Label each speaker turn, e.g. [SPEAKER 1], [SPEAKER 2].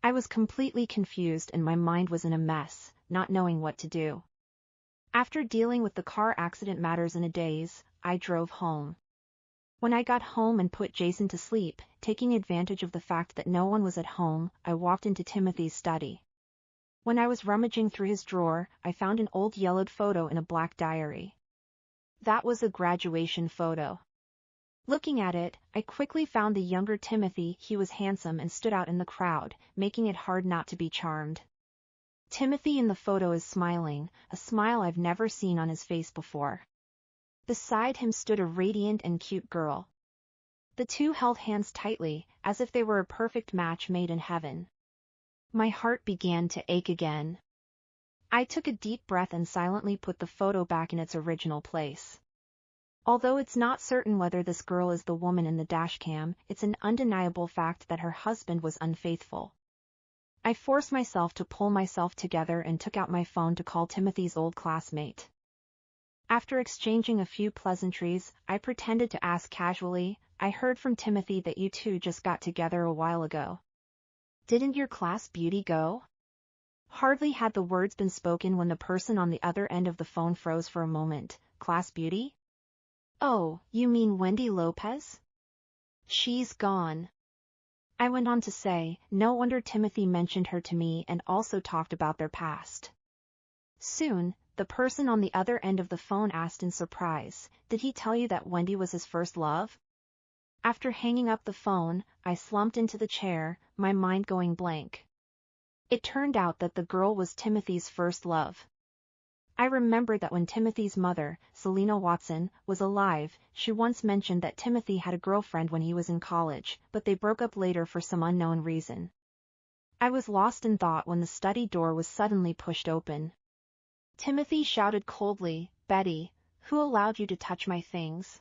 [SPEAKER 1] I was completely confused and my mind was in a mess, not knowing what to do. After dealing with the car accident matters in a daze, I drove home. When I got home and put Jason to sleep, taking advantage of the fact that no one was at home, I walked into Timothy's study. When I was rummaging through his drawer, I found an old yellowed photo in a black diary. That was a graduation photo. Looking at it, I quickly found the younger Timothy. He was handsome and stood out in the crowd, making it hard not to be charmed. Timothy in the photo is smiling, a smile I've never seen on his face before. Beside him stood a radiant and cute girl. The two held hands tightly, as if they were a perfect match made in heaven. My heart began to ache again. I took a deep breath and silently put the photo back in its original place. Although it's not certain whether this girl is the woman in the dashcam, it's an undeniable fact that her husband was unfaithful. I forced myself to pull myself together and took out my phone to call Timothy's old classmate. After exchanging a few pleasantries, I pretended to ask casually, "I heard from Timothy that you two just got together a while ago. Didn't your class beauty go?" Hardly had the words been spoken when the person on the other end of the phone froze for a moment. "Class beauty? Oh, you mean Wendy Lopez? She's gone." I went on to say, no wonder Timothy mentioned her to me and also talked about their past. Soon, the person on the other end of the phone asked in surprise, "Did he tell you that Wendy was his first love?" After hanging up the phone, I slumped into the chair, my mind going blank. It turned out that the girl was Timothy's first love. I remembered that when Timothy's mother, Selena Watson, was alive, she once mentioned that Timothy had a girlfriend when he was in college, but they broke up later for some unknown reason. I was lost in thought when the study door was suddenly pushed open. Timothy shouted coldly, "Betty, who allowed you to touch my things?"